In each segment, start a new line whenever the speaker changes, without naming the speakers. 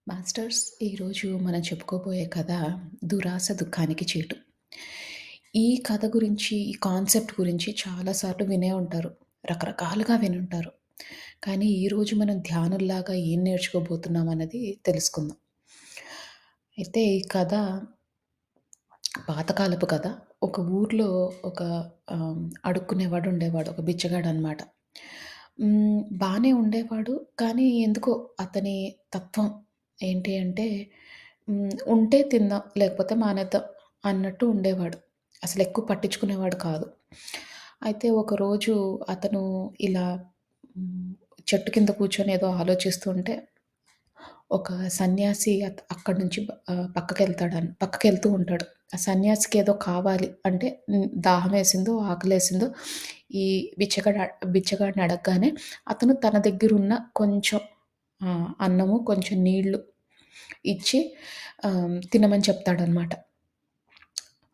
Masters ఈరోజు మనం చెప్పుకోబోయే కథ 'దురాస దుఃఖానికి చీటు'. ఈ కథ గురించి, ఈ కాన్సెప్ట్ గురించి చాలా సార్లు వినే ఉంటారు. రకరకాలుగా వినుంటారు. కానీ ఈరోజు మనం ధ్యానుల్లాగా ఏం నేర్చుకోబోతున్నాం అన్నది తెలుసుకుందాం. అయితే ఈ కథ పాతకాలపు కథ. ఒక ఊర్లో ఒక ఆహ్, అడుక్కునేవాడు ఉండేవాడు. ఒక బిచ్చగాడనమాట. బానే ఉండేవాడు. కానీ ఎందుకో అతని తత్వం ఏంటి అంటే ఉంటే తిందాం, లేకపోతే మానేద్దాం అన్నట్టు ఉండేవాడు. అసలెక్కువ పట్టించుకునేవాడు కాదు. అయితే ఒకరోజు అతను ఇలా హ్మ్, చెట్టు కింద కూర్చొని ఏదో ఆలోచిస్తూ ఉంటే ఒక సన్యాసి అక్కడి నుంచి పక్కకెళ్తూ ఉంటాడు. ఆ సన్యాసికి ఏదో కావాలి అంటే దాహమేసిందో, ఆకలేసిందో ఈ బిచ్చగాడిని అడగగానే అతను తన దగ్గరున్న కొంచెం అన్నము, కొంచెం నీళ్ళు ఇచ్చి తినమని చెప్తాడనమాట.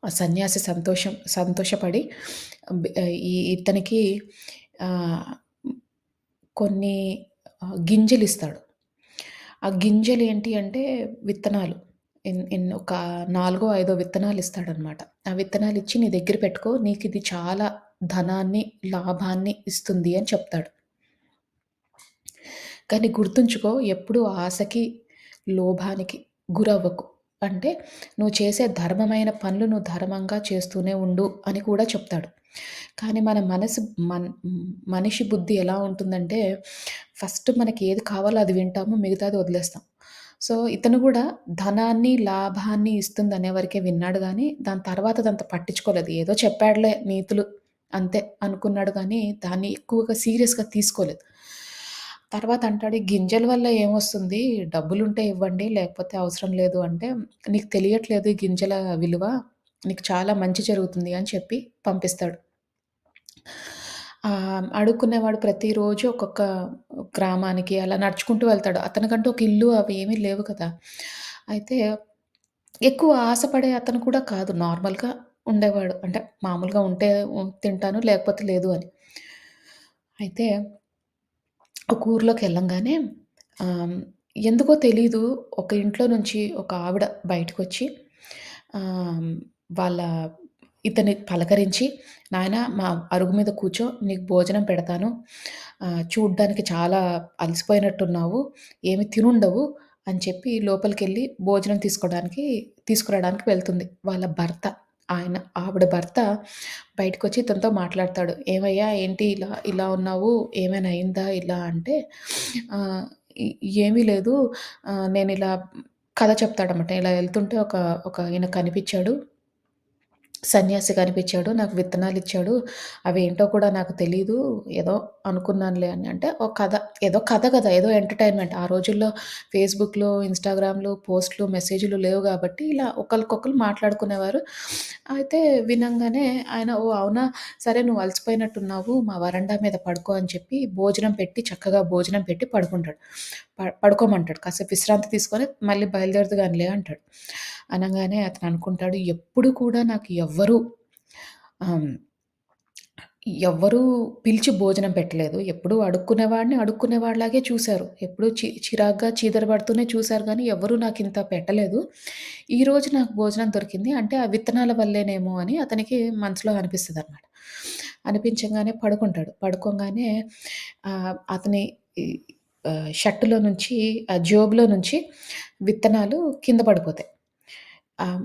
ఆ సన్యాసి సంతోషపడి ఇతనికి ఆహ్, కొన్ని గింజలిస్తాడు. ఆ గింజలేంటి అంటే విత్తనాలు. ఒక నాలుగో, ఐదో విత్తనాలిస్తాడనమాట. ఆ విత్తనాలిచ్చి నీ దగ్గర పెట్టుకో. నీకిది చాలా ధనాన్ని, లాభాన్ని ఇస్తుంది అని చెప్తాడు. కానీ గుర్తుంచుకో ఎప్పుడూ ఆశకి, లోభానికి గురవ్వకు. అంటే నువ్వు చేసే ధర్మమైన పనులు నువ్వు ధర్మంగా చేస్తూనే ఉండు అని కూడా చెప్తాడు. కానీ మన మనసు మనిషి బుద్ధి ఎలా ఉంటుందంటే ఫస్ట్ మనకి ఏది కావాలో అది వింటాము. మిగతాది వదిలేస్తాం. సో, ఇతను గూడా ధనాన్ని, లాభాన్ని ఇస్తుందనే వరకే విన్నాడు గానీ, దాని తర్వాత అదంత పట్టించుకోలేదు. ఏదో చెప్పాడులే నీతులు అంతే అనుకున్నాడు గానీ, దాన్ని ఎక్కువగా సీరియస్‌గా తీసుకోలేదు. తర్వాత అంటాడు, "ఈ గింజల వల్ల ఏమొస్తుంది? డబ్బులుంటే ఇవ్వండి, లేకపోతే అవసరం లేదు" అంటే, "నీకు తెలియట్లేదు ఈ గింజల విలువ. నీకు చాలా మంచి జరుగుతుంది" అని చెప్పి పంపిస్తాడు. అడుక్కునేవాడు ప్రతిరోజు ఒక్కొక్క గ్రామానికి అలా నడుచుకుంటూ వెళ్తాడు. అతనికంటూ ఒక ఇల్లు అవి ఏమీ లేవు కదా! అయితే ఎక్కువ ఆశపడే అతను కూడా కాదు. నార్మల్‌గా ఉండేవాడు. అంటే మామూలుగా ఉంటే తింటాను, లేకపోతే లేదు అని. అయితే ఒక ఊర్లోకెళ్ళంగానే ఆహ్, ఎందుకో తెలీదు ఒక ఇంట్లో నుంచి ఒక ఆవిడ బయటకొచ్చి ఆహ్, వాళ్ళ ఇతన్ని పలకరించి, "నాయనా మా అరుగు మీద కూర్చో, నీకు భోజనం పెడతాను. చూడ్డానికి చాలా అలసిపోయినట్టున్నావు. ఏమి తినుండవు" అని చెప్పి లోపలికెళ్ళి భోజనం తీసుకురాడానికి వెళ్తుంది. వాళ్ళ భర్త ఆవిడ భర్త బయటకొచ్చి ఇతనితో మాట్లాడతాడు. "ఏమయ్యా ఏంటి ఇలా ఉన్నావు? ఏమైనా అయిందా?" ఇలా అంటే ఆహ్, "ఎ ఏమీ లేదు. నేనిలా" కథ చెప్తాడన్నమాట. ఇలా ఎళ్తుంటే ఒక ఈయన కనిపిచ్చాడు. సన్యాసి కనిపిచ్చాడు. నాకు విత్తనాలిచ్చాడు. అవేంటో కూడా నాకు తెలీదు. ఏదో అనుకున్నానులే అని. అంటే ఒక కథ. ఏదో కథ కదా! ఏదో ఎంటర్‌టైన్‌మెంట్. ఆ రోజుల్లో ఫేస్‌బుక్‌లు, ఇన్‌స్టాగ్రామ్‌లు, పోస్ట్‌లు, మెసేజ్‌లు లేవు గాబట్టి ఇలా ఒకళ్ళకొకళ్ళు మాట్లాడుకునేవారు. అయితే వినంగానే ఆయన "ఓహ్! అవునా? సరే నువ్వు అలసిపోయినట్టున్నావు. మా వరండా మీద పడుకో" అని చెప్పి చక్కగా భోజనం పెట్టి పడుకుంటాడు. పడుకోమంటాడు. కాసేపు విశ్రాంతి తీసుకొని మళ్ళీ బయలుదేరుదు గానిలే అంటాడు. అనంగానే అతను అనుకుంటాడు ఎప్పుడు కూడా నాకు ఆహ్, ఎవ్వరూ పిలిచి భోజనం పెట్టలేదు. ఎప్పుడూ అడుక్కునేవాడిలాగే చూసారు. ఎప్పుడూ చిరాగ్గా చీదరబడుతూనే చూసారు గానీ ఎవ్వరూ నాకింత పెట్టలేదు. ఈరోజు నాకు భోజనం దొరికింది. అంటే ఆ విత్తనాల వల్లేనేమో అని అతనికి మనసులో అనిపిస్తదనమాట. అనిపించంగానే పడుకుంటాడు. పడుకోంగానే అతని ఈ షర్టులో నుంచి జేబులో నుంచి విత్తనాలు కింద పడిపోతాయి. ఆహ్,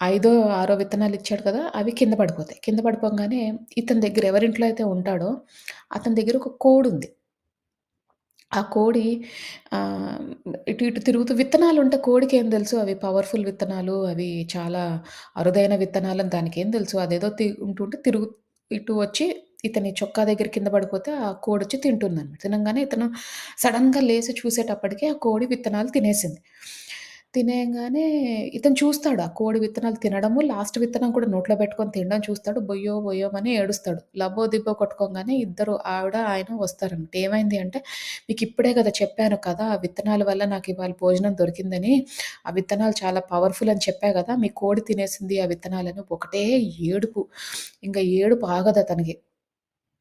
ఐదో, ఆరో విత్తనాలిచ్చాడు కదా! అవి కింద పడిపోతాయి. కింద పడిపోంగానే ఇతని దగ్గర ఎవరింట్లో అయితే ఉంటాడో అతని దగ్గర ఒక కోడుంది. ఆ కోడి ఆహ్, ఇటు ఇటు తిరుగుతూ విత్తనాలుంటే కోడికేం తెలుసు అవి పవర్‌ఫుల్ విత్తనాలు, అవి చాలా అరుదైన విత్తనాలని దానికేం తెలుసు. అదేదో ఉంటుంటే ఇటు వచ్చి ఇతని చొక్కా దగ్గర కింద పడిపోతే ఆ కోడొచ్చి తింటుందనమాట. తినంగానే ఇతను సడెన్‌గా లేసి చూసేటప్పటికి ఆ కోడి విత్తనాలు తినేసింది. తినేయంగానే ఇతను చూస్తాడు ఆ కోడి విత్తనాలు తినడము, లాస్ట్ విత్తనం కూడా నోట్లో పెట్టుకొని తినడం చూస్తాడు. బొయ్యో బొయ్యోమని ఏడుస్తాడు. లబ్బో దిబ్బో కొట్టుకోంగానే ఇద్దరు ఆవిడ, ఆయన వస్తారనమాట. ఏమైంది అంటే, "మీకిప్పుడే గదా చెప్పాను కదా! ఆ విత్తనాల వల్ల నాకివాళ భోజనం దొరికిందని. ఆ విత్తనాలు చాలా పవర్‌ఫుల్ అని చెప్పా గదా! మీ కోడి తినేసింది ఆ విత్తనాలని." ఒకటే ఏడుపు. ఇంక ఏడుపు ఆగదతనికి.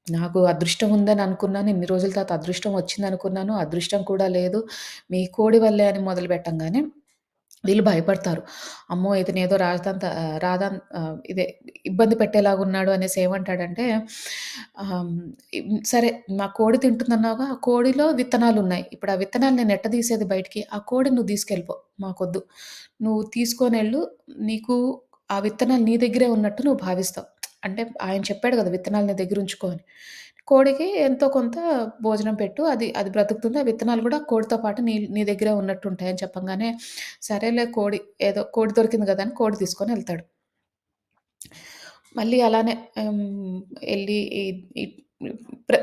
నాకు అదృష్టం ఉందని అనుకున్నాను. ఇన్ని రోజుల తర్వాత అదృష్టం వచ్చిందనుకున్నాను. అదృష్టం కూడా లేదు. మీ కోడి వల్లే అని మొదలుపెట్టంగానే వీళ్ళు భయపడతారు. అమ్మో! ఇతనేదో ఇదే ఇబ్బంది పెట్టేలాగున్నాడు అనేసి ఏమంటాడంటే సరే మా కోడి తింటుందన్నావుగా, ఆ కోడిలో విత్తనాలున్నాయి. ఇప్పుడు ఆ విత్తనాలు నేను ఎట్ట తీసేది బయటికి? ఆ కోడిని నువ్వు తీసుకెళ్ళిపో. మాకొద్దు. నువ్వు తీసుకొనెళ్ళు. నీకు ఆ విత్తనాలు నీ దగ్గరే ఉన్నట్టు నువ్వు భావిస్తావు. అంటే ఆయన చెప్పాడు గదా! విత్తనాలు నీ దగ్గరుంచుకో అని. కోడికి ఎంతో కొంత భోజనం పెట్టు. అది అది బ్రతుకుతుంది. ఆ విత్తనాలు గూడా కోడితో పాటు నీ దగ్గరే ఉన్నట్టుంటాయని చెప్పంగానే, సరేలే కోడి దొరికింది గదా! అని కోడి తీసుకొనెళ్తాడు. మళ్ళీ అలానే ఎళ్లి ఈ ఈ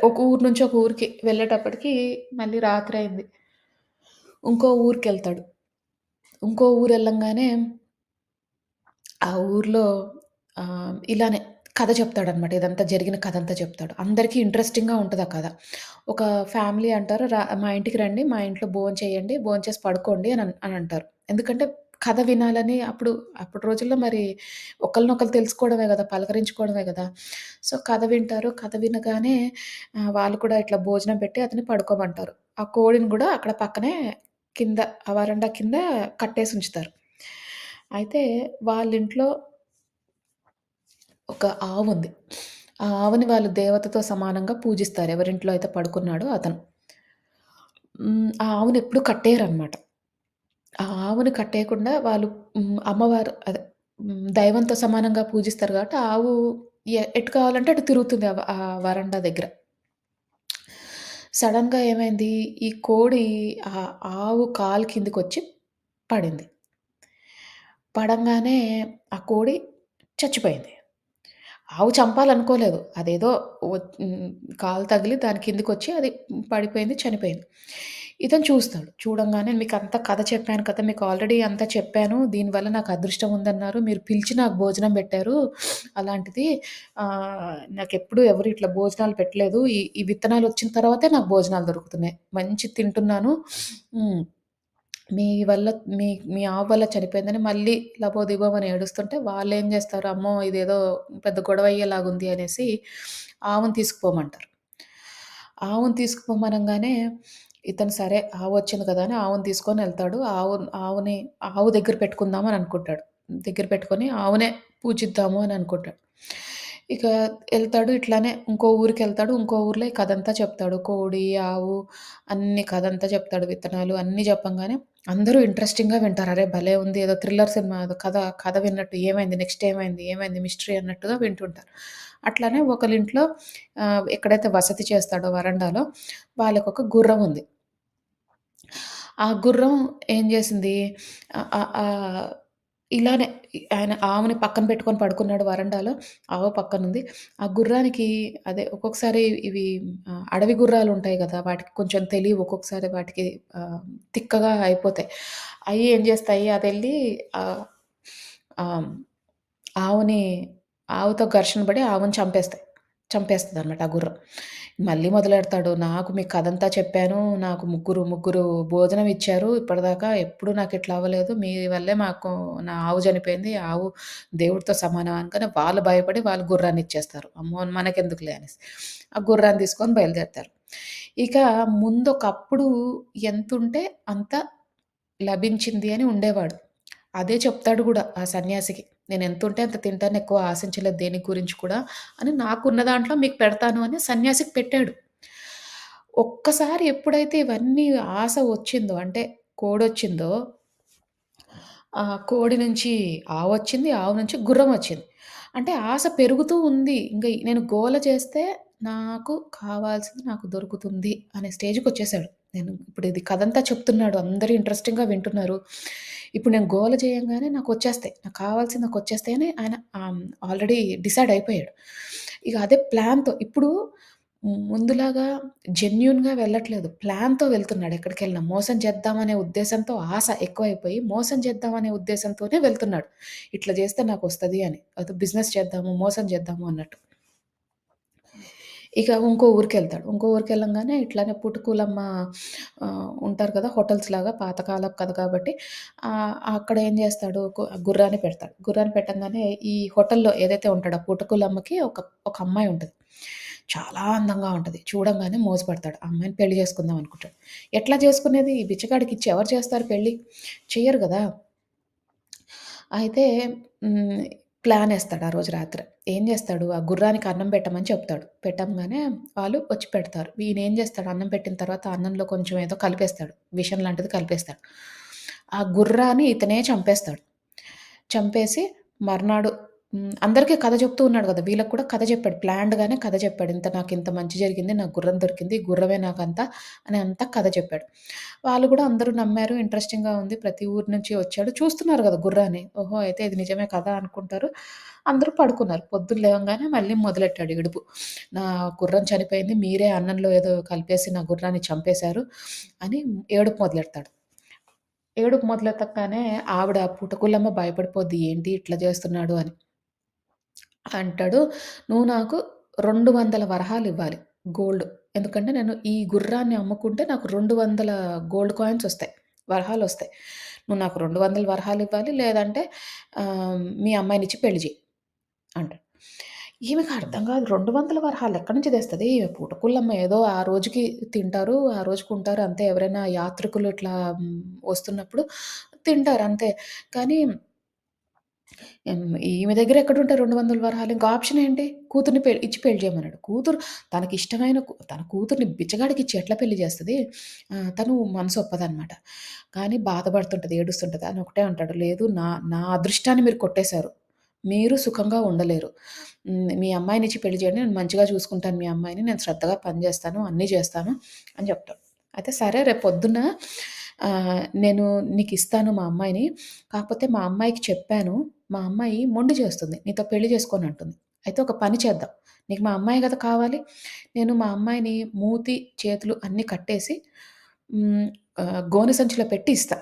ఒక ఊరు నుంచి ఒక ఊరికి వెళ్ళేటప్పటికి మళ్ళీ రాత్రయింది. ఇంకో ఊరికెళ్తాడు. ఇంకో ఊరెళ్ళంగానే ఆ ఊర్లో ఇలానే కథ చెప్తాడనమాట. ఇదంతా జరిగిన కథంతా చెప్తాడు. అందరికీ ఇంట్రెస్టింగ్‌గా ఉంటది ఆ కథ. ఒక ఫ్యామిలీ అంటారు, మా ఇంటికి రండి, మా ఇంట్లో భోంచేయండి, భోంచేసి పడుకోండి అనంటారు. ఎందుకంటే కథ వినాలని అప్పుడు రోజుల్లో మరి ఒకళ్ళనొకళ్ళు తెలుసుకోవడమే గదా! పలకరించుకోవడమే గదా! సో, కథ వింటారు. కథ వినగానే వాళ్ళు కూడా ఇట్లా భోజనం పెట్టి అతన్ని పడుకోమంటారు. ఆ కోడిని గూడా అక్కడ పక్కనే కింద ఆ వరండా కింద కట్టేసుంచుతారు. అయితే వాళ్ళింట్లో ఒక ఆవుంది. ఆ ఆవుని వాళ్ళు దేవతతో సమానంగా పూజిస్తారు. ఎవరింట్లో అయితే పడుకున్నాడో అతను. ఆ ఆవునెప్పుడు కట్టేయరనమాట. ఆ ఆవుని కట్టేయకుండా వాళ్ళు అమ్మవారు అదే దైవంతో సమానంగా పూజిస్తారు కాబట్టి ఆ ఆవు ఎటు కావాలంటే అటు తిరుగుతుంది ఆ వరండా దగ్గర. సడెన్‌గా ఏమైంది, ఈ కోడి ఆ ఆవు కాలు కిందకొచ్చి పడింది. పడంగానే ఆ కోడి చచ్చిపోయింది. ఆవు చంపాలనుకోలేదు. అదేదో కాలు తగిలి దాని కిందకొచ్చి అది పడిపోయింది, చనిపోయింది. ఇతను చూస్తాడు. చూడంగానే మీకంతా కథ చెప్పాను కదా! మీకు ఆల్రెడీ అంతా చెప్పాను. దీనివల్ల నాకు అదృష్టం ఉందన్నారు. మీరు పిలిచి నాకు భోజనం పెట్టారు. అలాంటిది నాకెప్పుడు ఎవరు ఇట్లా భోజనాలు పెట్టలేదు. ఈ ఈ విత్తనాలొచ్చిన తర్వాతే నాకు భోజనాలు దొరుకుతున్నాయి. మంచిగ తింటున్నాను. హ్మ్. మీ వల్ల మీ మీ ఆవు వల్ల చనిపోయిందని మళ్ళీ లబోదిబోమని ఏడుస్తుంటే వాళ్ళేం జేస్తారు, అమ్మో! ఇదేదో పెద్ద గొడవయ్యేలాగుంది అనేసి ఆవును తీసుకుపోమంటారు. ఆవును తీసుకుపోమనంగానే ఇతను సరే ఆవొచ్చింది కదా! అని ఆవును తీసుకొనెళ్తాడు. ఆవుని ఆవు దగ్గర పెట్టుకుందాం అని అనుకుంటాడు. దగ్గర పెట్టుకొని ఆవునే పూజిద్దాము అని అనుకుంటాడు. ఇక ఎళ్తాడు ఇట్లానే ఇంకో ఊరికెళ్తాడు. ఇంకో ఊర్లో ఈ కథంతా చెప్తాడు. కోడి, ఆవు అన్ని కథంతా చెప్తాడు. విత్తనాలు అన్నీ చెప్పంగానే అందరూ ఇంట్రెస్టింగ్‌గా వింటారు. అరే! భలే ఉంది. ఏదో థ్రిల్లర్ సినిమా ఏదో కథ విన్నట్టు ఏమైంది? నెక్స్ట్ ఏమైంది? ఏమైంది? మిస్టరీ అన్నట్టుగా వింటుంటారు. అట్లానే ఒకళ్ళింట్లో ఎక్కడైతే వసతి చేస్తాడో వరండాలో వాళ్ళకొక గుర్రం ఉంది. ఆ గుర్రం ఏం జేసింది ఆహ్, ఆహ్, ఆహ్, ఇలానే ఆయన ఆవుని పక్కన పెట్టుకొని పడుకున్నాడు వరండాలో. ఆవు పక్కనుంది. ఆ గుర్రానికి అదే ఒక్కొక్కసారి ఇవి అడవి గుర్రాలుంటాయి గదా! వాటికి కొంచెం తెలివి ఒక్కొక్కసారి వాటికి ఆహ్, తిక్కగా అయిపోతాయి. అయి ఏం జేస్తాయి అదెళ్ళి ఆహ్, ఆహ్, ఆవుని ఆవుతో ఘర్షణ పడి ఆవుని చంపేస్తదనమాట ఆ గుర్రం. మళ్ళీ మొదలెడతాడు. నాకు మీ కథంతా చెప్పాను. నాకు ముగ్గురు భోజనం ఇచ్చారు. ఇప్పటిదాకా ఎప్పుడు నాకిట్లా అవ్వలేదు. మీ వల్లే నా ఆవు చనిపోయింది. ఆవు దేవుడితో సమానం అనుకోని వాళ్ళు భయపడి వాళ్ళు గుర్రాన్నిచ్చేస్తారు. అమ్మో! మనకెందుకులే అనేసి. ఆ గుర్రాన్ని తీసుకొని బయలుదేరుతారు. ఇక ముందొకప్పుడు ఎంతుంటే అంత లభించింది అని ఉండేవాడు. అదే చెప్తాడు గూడా ఆ సన్యాసికి. నేనెంతుంటే అంత తింటాను. ఎక్కువ ఆశించలేదు దేని గురించి కూడా అని నాకున్న దాంట్లో మీకు పెడతాను అని సన్యాసికి పెట్టాడు. ఒక్కసారి ఎప్పుడైతే ఇవన్నీ ఆశ వచ్చిందో అంటే కోడొచ్చిందో, కోడి నుంచి ఆవొచ్చింది. ఆవు నుంచి గుర్రమొచ్చింది. అంటే ఆశ పెరుగుతూ ఉంది. నేను గోల చేస్తే నాకు కావాల్సింది నాకు దొరుకుతుంది అనే స్టేజ్‌కొచ్చేసాడు. ఇప్పుడు ఇది కథంతా చెప్తున్నాడు. అందరూ ఇంట్రెస్టింగ్‌గా వింటున్నారు. ఇప్పుడు నేను గోల చేయంగానే నాకొచ్చేస్తాయి. నాకు కావాల్సింది నాకొచ్చేస్తాయి అని ఆయన ఆల్రెడీ డిసైడ్ అయిపోయాడు. ఇక అదే ప్లాన్‌తో ఇప్పుడు ముందులాగా జెన్యూన్‌గా వెళ్ళట్లేదు. ప్లాన్‌తో వెళ్తున్నాడు ఎక్కడికెళ్ళినా. మోసం చేద్దామనే ఉద్దేశంతో ఆశ ఎక్కువైపోయి, మోసం చేద్దామనే ఉద్దేశంతోనే వెళ్తున్నాడు. ఇట్లా చేస్తే నాకొస్తది అని. అదో బిజినెస్ చేద్దాము, మోసం చేద్దాము అన్నట్టు. ఇక ఇంకో ఊరికెళ్తాడు. ఇంకో ఊరికెళ్ళంగానే ఇట్లానే పుటుకులమ్మ ఉంటారు కదా! హోటల్స్‌లాగా పాతకాలపు కథ కాబట్టి అక్కడ ఏం చేస్తాడు గుర్రాన్ని పెడతాడు. గుర్రాన్ని పెట్టంగానే ఈ హోటల్‌లో ఏదైతే ఉంటాడో పుటుకులమ్మకి ఒక ఒక అమ్మాయి ఉంటది. చాలా అందంగా ఉంటది. చూడంగానే మోజుపడతాడు. ఆ అమ్మాయిని పెళ్లి చేసుకుందాం అనుకుంటాడు. ఎట్లా చేసుకునేది? ఈ బిచ్చగాడికిచ్చి ఎవరు చేస్తారు పెళ్లి? చెయ్యరు గదా! అయితే హ్మ్. ప్లానేస్తాడు ఆ రోజు రాత్రి. ఏం జేస్తాడు, ఆ గుర్రానికి అన్నం పెట్టమని చెప్తాడు. పెట్టంగానే వాళ్ళు వచ్చి పెడతారు. ఈయనేం జేస్తాడు, అన్నం పెట్టిన తర్వాత అన్నంలో కొంచెం ఏదో కలిపేస్తాడు. విషం లాంటిది కలిపేస్తాడు. ఆ గుర్రాన్ని ఇతనే చంపేస్తాడు. చంపేసి మర్నాడు అందరికీ కథ చెప్తూ ఉన్నాడు గదా! వీళ్ళకి కూడా కథ చెప్పాడు. ప్లాన్డ్‌గానే కథ చెప్పాడు. నాకింత మంచి జరిగింది. నాకు గుర్రం దొరికింది. గుర్రమే నాకంతా అని అంతా కథ చెప్పాడు. వాళ్ళు గూడా అందరూ నమ్మారు. ఇంట్రెస్టింగ్‌గా ఉంది. ప్రతి ఊరు నుంచి వచ్చాడు. చూస్తున్నారు గదా! గుర్రాన్ని. ఓహో! అయితే ఇది నిజమే కదా! అనుకుంటారు. అందరూ పడుకున్నారు. పొద్దున్న లేవంగానే మళ్ళీ మొదలెట్టాడు ఏడుపు. నా గుర్రం చనిపోయింది. మీరే అన్నంలో ఏదో కలిపేసి నా గుర్రాన్ని చంపేశారు అని ఏడుపు మొదలెడతాడు. ఏడుపు మొదలెత్తగానే ఆవిడ పుటకులమ్మ భయపడిపోద్ది. ఏంటి ఇట్లా చేస్తున్నాడు అని. అంటాడు, "నువ్వు నాకు 200 వరహాలివ్వాలి గోల్డ్. ఎందుకంటే నేను ఈ గుర్రాన్ని అమ్ముకుంటే నాకు 200 గోల్డ్ కాయిన్స్ ఒస్తాయి. వరహాలొస్తాయి. నువ్వు నాకు 200 వరహాలివ్వాలి. లేదంటే మీ అమ్మాయినిచ్చి పెళ్లి చెయి" అంటాడు. ఈమెకి అర్థం కాదు. 200 వరహాలు ఎక్కడి నుంచి తెస్తది? ఈమె పూటకూళ్ళమ్మ ఏదో ఆ రోజుకి తింటారు, ఆ రోజుకుంటారు అంతే. ఎవరైనా యాత్రికులు ఇట్లా వస్తున్నప్పుడు తింటారు అంతే. కానీ ఈమె దగ్గర ఎక్కడుంటాయి 200 వరహాలు? ఇంకో ఆప్షన్ ఏంటి? కూతుర్ని ఇచ్చి పెళ్లి చేయమన్నాడు. తనకిష్టమైన తన కూతుర్ని బిచ్చగాడికిచ్చి ఎట్లా పెళ్లి చేస్తది? తను మనసు ఒప్పదనమాట. కానీ బాధపడుతుంటది, ఏడుస్తుంటది. ఆయన ఒకటే అంటాడు, "లేదు నా నా అదృష్టాన్ని మీరు కొట్టేశారు. మీరు సుఖంగా ఉండలేరు. మీ అమ్మాయినిచ్చి పెళ్లి చేయండి. నేను మంచిగా చూసుకుంటాను మీ అమ్మాయిని. నేను శ్రద్ధగా పని చేస్తాను. అన్నీ చేస్తాను" అని చెప్తాడు. అయితే సరే రేపు పొద్దున్న నేను నీకిస్తాను మా అమ్మాయిని. కాకపోతే మా అమ్మాయికి చెప్పాను. మా అమ్మాయి మొండి చేస్తుంది. నీతో పెళ్లి చేసుకోనంటుంది. అయితే ఒక పని చేద్దాం. నీకు మా అమ్మాయే గదా కావాలి. నేను మా అమ్మాయిని మూతి, చేతులు అన్నీ కట్టేసి హ్మ్. గోనె సంచిలో పెట్టి ఇస్తా.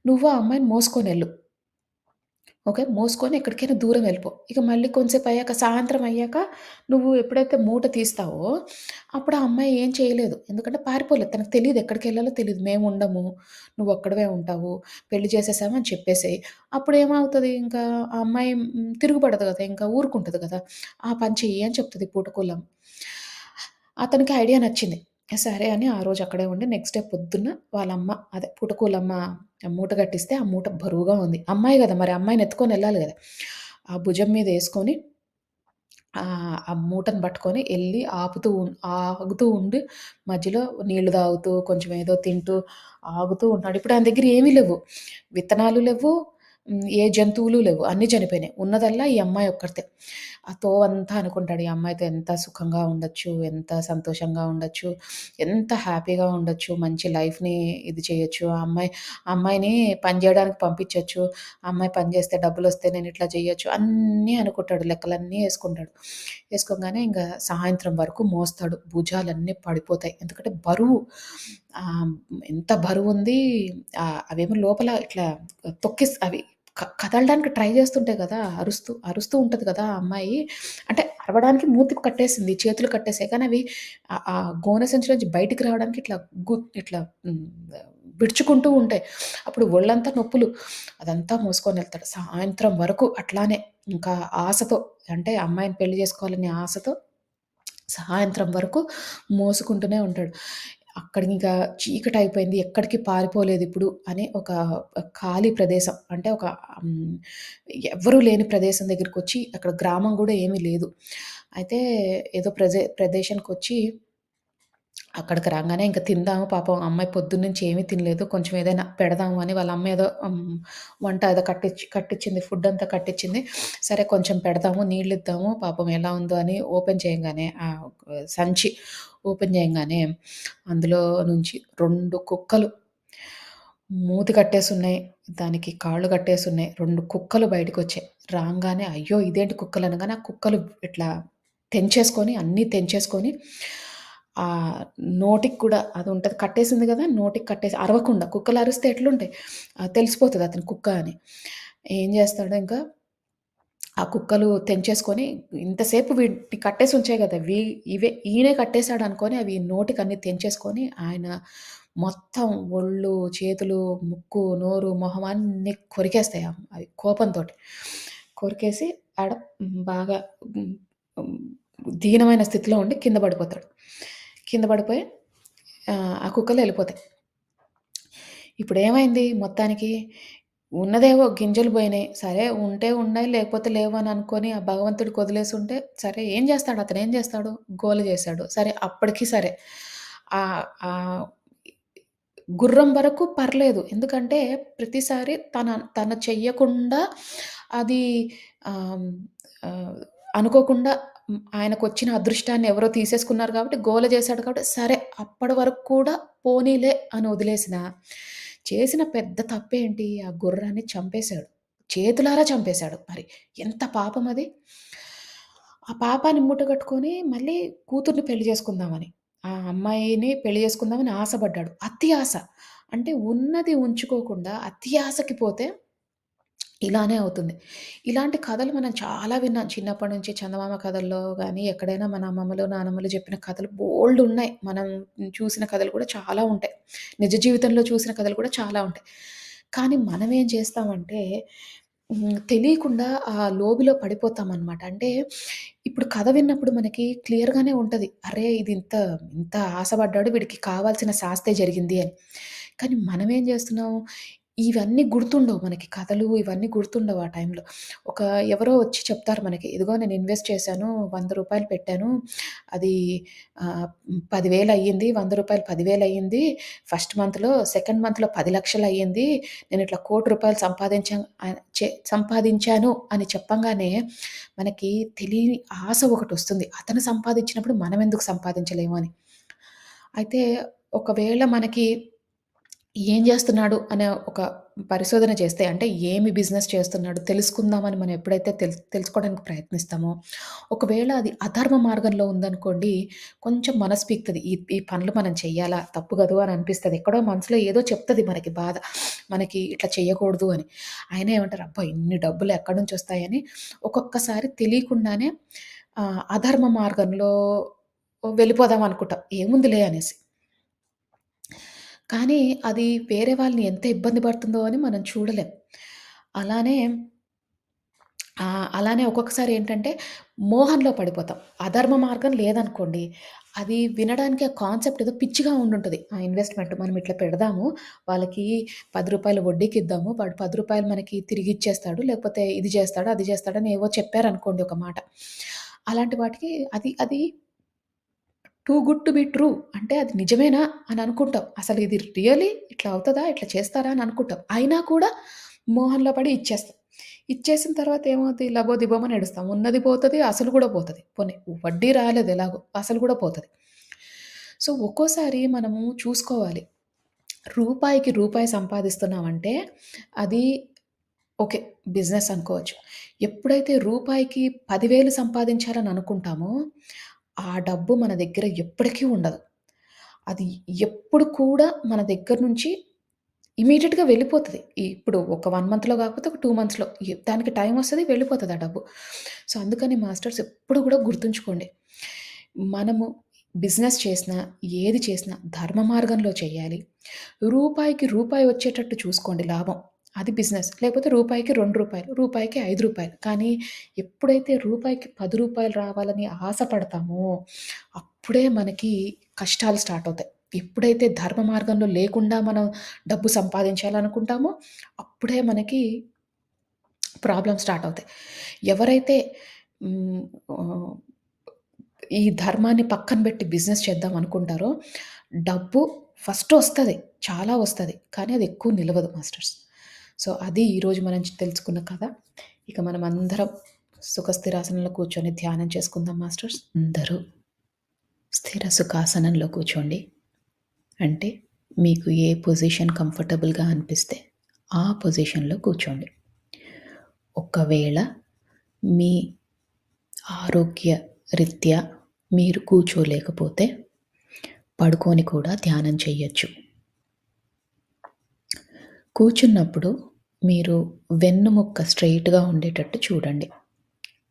నువ్వు ఆ అమ్మాయిని మోసుకొనెళ్ళు. ఓకే. మోసుకొని ఎక్కడికైనా దూరం వెళ్ళిపో. ఇక మళ్ళీ కొంసేపు అయ్యాక సాయంత్రం అయ్యాక నువ్వు ఎప్పుడైతే మూట తీస్తావో అప్పుడు ఆ అమ్మాయి ఏం చేయలేదు. ఎందుకంటే పారిపోలేదు. తనకు తెలీదు ఎక్కడికెళ్ళాలో తెలీదు. మేముండము. నువ్వొక్కడివే ఉంటావు. పెళ్లి చేసేసాము అని చెప్పేసేయి. అప్పుడేమవుతది ఇంకా ఆ అమ్మాయి తిరుగుపడదు గదా! ఇంకా ఊరుకుంటది గదా! ఆ పని చెయ్యి అని చెప్తది పూటకూలం. అతనికి ఐడియా నచ్చింది. సరే అని ఆ రోజు అక్కడే ఉండి నెక్స్ట్ డే పొద్దున్న వాళ్ళమ్మ అదే పుటకూలమ్మ మూట కట్టిస్తే ఆ మూట బరువుగా ఉంది. అమ్మాయి గదా! మరి అమ్మాయిని ఎత్తుకొని ఎళ్ళాలి గదా! ఆ భుజం మీద యేసుకొని ఆ మూటను పట్టుకొని ఎళ్లి ఆగుతూ ఉండి మధ్యలో నీళ్లు తాగుతూ, కొంచెం ఏదో తింటూ ఆగుతూ ఉన్నాడు. ఇప్పుడు ఆయన దగ్గర ఏమీ లెవ్వు. విత్తనాలు లెవ్వు. ఏ జంతువులు లెవ్వు. అన్నీ చనిపోయినాయి. ఉన్నదల్లా ఈ అమ్మాయి ఒక్కర్తే. ఆ తోవంతా అనుకుంటాడు. ఈ అమ్మాయితో ఎంత సుఖంగా ఉండొచ్చు, ఎంత సంతోషంగా ఉండొచ్చు, ఎంత హ్యాపీగా ఉండొచ్చు, మంచి లైఫ్‌ని ఇది చేయొచ్చు. ఆ అమ్మాయిని పని జేయడానికి పంపించొచ్చు. ఆ అమ్మాయి పని జేస్తే డబ్బులొస్తే నేనిట్లా చేయొచ్చు. అన్నీ అనుకుంటాడు. లెక్కలన్నీ యేసుకుంటాడు. యేసుకోగానే ఇంగ సాయంత్రం వరకు మోస్తాడు. భుజాలన్నీ పడిపోతాయి. ఎందుకంటే బరువు. ఆహ్, ఎంత బరువుంది. అవేమో లోపల ఇట్లా అవి కదలడానికి ట్రై చేస్తుంటాయి గదా! అరుస్తూ ఉంటది గదా! ఆ అమ్మాయి. అంటే అరవడానికి మూతికి కట్టేసింది. చేతులు కట్టేసాయి. కానీ అవి ఆ గోనె సంచిలోంచి బయటికి రావడానికి ఇట్లా హ్మ్. విడుచుకుంటూ ఉంటాయి. అప్పుడు ఒళ్ళంతా నొప్పులు. అదంతా మోసుకొనెళ్తాడు. సాయంత్రం వరకు అట్లానే ఇంకా ఆశతో అంటే అమ్మాయిని పెళ్లి చేసుకోవాలనే ఆశతో సాయంత్రం వరకు మోసుకుంటూనే ఉంటాడు. అక్కడికింకా చీకటయిపోయింది. ఎక్కడికి పారిపోలేదిప్పుడు అని ఒక ఖాళీ ప్రదేశం అంటే ఒక హ్మ్, ఎవ్వరూ లేని ప్రదేశం దగ్గరికొచ్చి అక్కడ గ్రామం గూడా ఏమీ లేదు. అయితే ఏదో ప్రదేశానికొచ్చి అక్కడికి రాంగానే ఇంక తిందాము పాపం అమ్మాయి పొద్దున్నుంచి ఏమీ తినలేదు. కొంచెం ఏదైనా పెడదాము అని వాళ్ళ అమ్మ ఏదో వంట ఏదో కట్టిచ్చింది. ఫుడ్డంతా కట్టిచ్చింది. సరే కొంచెం పెడదాము, నీళ్ళిద్దాము పాపం ఎలా ఉందో అని ఓపెన్ చేయంగానే సంచి ఓపెన్ చేయంగానే అందులో నుంచి 2 కుక్కలు మూతి కట్టేసున్నాయి. దానికి కాళ్ళు కట్టేసున్నాయి. 2 కుక్కలు బయటికొచ్చాయి. రాంగానే అయ్యో! ఇదేంటి కుక్కలనంగానే ఆ కుక్కలు ఇట్లా అన్నీ తెంచేసుకొని నోటికి కూడా అదుంటది కట్టేసింది గదా! నోటికి కట్టేసి అరవకుండా కుక్కలరిస్తే ఎట్లుంటాయి? తెలిసిపోతది అతను కుక్క అని. ఏం జేస్తాడు ఇంకా ఆ కుక్కలు తెంచేసుకొని ఇంతసేపు వీటిని కట్టేసి ఉంచాయి గదా! ఈయనే కట్టేసాడనుకోని అవి నోటికన్నీ తెంచేసుకొని ఆయన మొత్తం ఒళ్ళు, చేతులు, ముక్కు, నోరు, మొహం అన్నీ కొరికేస్తాయి అవి కోపంతోటి. కొరికేసి ఆడ బాగా హ్మ్, హ్మ్, దీనమైన స్థితిలో ఉండి కింద పడిపోతాడు. కింద పడిపోయి ఆ కుక్కలు ఎళ్ళిపోతాయి. ఇప్పుడేమైంది మొత్తానికి? ఉన్నదేవో గింజలు బోయినాయి. సరే ఉంటే ఉన్నాయి, లేకపోతే లేవు అని అనుకోని ఆ భగవంతుడికి వదిలేసుంటే సరే ఏం జేస్తాడు? అతనేం జేస్తాడు? గోల జేశాడు. సరే అప్పటికి సరే. ఆహ్, ఆహ్, గుర్రం వరకు పర్లేదు. ఎందుకంటే ప్రతిసారి తను చెయ్యకుండా అది ఆహ్, ఆహ్, అనుకోకుండా ఆయనకొచ్చిన అదృష్టాన్ని ఎవరో తీసేసుకున్నారు కాబట్టి గోల చేశాడు కాబట్టి సరే అప్పటి వరకు కూడా పోనీలే అని వదిలేసినా, చేసిన పెద్ద తప్పేంటి? ఆ గుర్రాన్ని చంపేశాడు. చేతులారా చంపేశాడు మరి. ఎంత పాపమది. ఆ పాపాన్ని మూటగట్టుకొని మళ్ళీ కూతుర్ని పెళ్లి చేసుకుందామని. ఆ అమ్మాయిని పెళ్లి చేసుకుందామని ఆశపడ్డాడు. అతి ఆశ. అంటే ఉన్నది ఉంచుకోకుండా అతి ఆశకి పోతే ఇలానే అవుతుంది. ఇలాంటి కథలు మనం చాలా విన్నాం. చిన్నప్పటి నుంచి చందమామ కథల్లో గాని, ఎక్కడైనా మన అమ్మమ్మలు, నానమ్మలు చెప్పిన కథలు బోలెడున్నాయి. మనం చూసిన కథలు కూడా చాలా ఉంటాయి. నిజ జీవితంలో చూసిన కథలు కూడా చాలా ఉంటాయి. కానీ మనమేం చేస్తామంటే తెలియకుండా ఆ లోబిలో పడిపోతామనమాట. అంటే ఇప్పుడు కథ విన్నప్పుడు మనకి క్లియర్‌గానే ఉంటది. అరే! ఇంత ఆశపడ్డాడు వీడికి కావాల్సిన శాస్తే జరిగింది అని. కానీ మనమేం చేస్తున్నాం ఇవన్నీ గుర్తుండవు మనకి. కథలు ఇవన్నీ గుర్తుండవు ఆ టైంలో. ఒక ఎవరో వచ్చి చెప్తారు మనకి, "ఇదిగో నేను ఇన్వెస్ట్ చేశాను. రూ. 100 పెట్టాను. అది 10,000 అయ్యింది. రూ. 100 10,000 అయ్యింది. ఫస్ట్ మంత్‌లో, సెకండ్ మంత్‌లో 10,00,000 అయ్యింది. నేను ఇట్లా ₹1,00,00,000 సంపాదించాను" అని చెప్పంగానే మనకి తెలియని ఆశ ఒకటొస్తుంది. అతను సంపాదించినప్పుడు మనం ఎందుకు సంపాదించలేము అని. అయితే ఒకవేళ మనకి ఏం జేస్తున్నాడు అనే ఒక పరిశోధన చేస్తే అంటే ఏమి బిజినెస్ చేస్తున్నాడు తెలుసుకుందామని మనం ఎప్పుడైతే తెలుసుకోవడానికి ప్రయత్నిస్తామో, ఒకవేళ అది అధర్మ మార్గంలో ఉందనుకోండి, కొంచెం మనసు పీకుతది. ఈ పనులు మనం చెయ్యాలా? తప్పు గదు అని అనిపిస్తది. ఎక్కడో మనసులో ఏదో చెప్తది మనకి బాధ. మనకి ఇట్లా చేయకూడదు అని. అయినా ఏమంటారు, అబ్బా! ఇన్ని డబ్బులు ఎక్కడి నుంచొస్తాయని ఒక్కొక్కసారి తెలియకుండానే అధర్మ మార్గంలో వెళ్ళిపోదాం అనుకుంటాం. ఏముందిలే అనేసి. కానీ అది వేరే వాళ్ళని ఎంత ఇబ్బంది పడుతుందో అని మనం చూడలేం. అలానే అలానే ఒక్కొక్కసారి ఏంటంటే మోహంలో పడిపోతాం. అధర్మ మార్గం లేదనుకోండి, అది వినడానికి ఆ కాన్సెప్ట్ ఏదో పిచ్చిగా ఉండుంటది. ఆ ఇన్వెస్ట్‌మెంట్ మనం ఇట్లా పెడదాము, వాళ్ళకి రూ. 10 వడ్డీకిద్దాము, వాడు రూ. 10 మనకి తిరిగిచ్చేస్తాడు, లేకపోతే ఇది చేస్తాడు, అది చేస్తాడని ఏవో చెప్పారనుకోండి ఒక మాట. అలాంటి వాటికి అది అది too good to be true. అంటే అది నిజమేనా అని అనుకుంటాం. అసలు ఇది రియల్లీ ఇట్లా అవుతదా? ఇట్లా చేస్తారా? అని అనుకుంటాం. అయినా కూడా మోహంలో పడి ఇచ్చేస్తాం. ఇచ్చేసిన తర్వాత ఏమవుద్ది? లబోదిబోమని ఏడుస్తాం. ఉన్నది పోతది, అసలు కూడా పోతది. పోనీ వడ్డీ రాలేదు ఎలాగో, అసలు కూడా పోతది. సో, ఒక్కోసారి మనము చూసుకోవాలి. రూపాయికి రూపాయి సంపాదిస్తున్నామంటే అది ఓకే. బిజినెస్ అనుకోవచ్చు. ఎప్పుడైతే రూపాయికి 10,000 సంపాదించాలని అనుకుంటామో, ఆ డబ్బు మన దగ్గర ఎప్పటికీ ఉండదు. అది ఎప్పుడు కూడా మన దగ్గర నుంచి ఇమ్మీడియేట్‌గా వెళ్ళిపోతది. ఇప్పుడు ఒక 1 మంత్‌లో కాకపోతే ఒక 2 మంత్స్‌లో దానికి టైం వస్తది వెళ్ళిపోతది ఆ డబ్బు. సో, అందుకని మాస్టర్స్ ఎప్పుడు కూడా గుర్తుంచుకోండి. మనము బిజినెస్ చేసినా, ఏది చేసినా ధర్మ మార్గంలో చేయాలి. రూపాయికి రూపాయి వచ్చేటట్టు చూసుకోండి లాభం. అది బిజినెస్. లేకపోతే రూపాయికి రూ. 2, రూపాయికి రూ. 5. కానీ ఎప్పుడైతే రూపాయికి రూ. 10 రావాలని ఆశపడతామో, అప్పుడే మనకి కష్టాలు స్టార్ట్ అవుతాయి. ఎప్పుడైతే ధర్మ మార్గంలో లేకుండా మనం డబ్బు సంపాదించాలనుకుంటామో, అప్పుడే మనకి ప్రాబ్లమ్స్ స్టార్ట్ అవుతాయి. ఎవరైతే హ్మ్, ఆహ్, ఈ ధర్మాన్ని పక్కన బెట్టి బిజినెస్ చేద్దాం అనుకుంటారో, డబ్బు ఫస్ట్ ఒస్తది. చాలా వస్తది. కానీ అది ఎక్కువ నిలవదు మాస్టర్స్. సో, అది ఈరోజు మనం తెలుసుకున్న కథ. ఇక మనమందరం సుఖస్థిరాసనంలో కూర్చొని ధ్యానం చేసుకుందాం మాస్టర్స్. అందరూ స్థిర సుఖాసనంలో కూర్చోండి. అంటే మీకు ఏ పొజిషన్ కంఫర్టబుల్‌గా అనిపిస్తే ఆ పొజిషన్‌లో కూర్చోండి. ఒకవేళ మీ ఆరోగ్య రీత్యా మీరు కూర్చోలేకపోతే పడుకొని కూడా ధ్యానం చెయ్యొచ్చు. కూర్చున్నప్పుడు మీరు వెన్నుముక్క స్ట్రెయిట్‌గా ఉండేటట్టు చూడండి.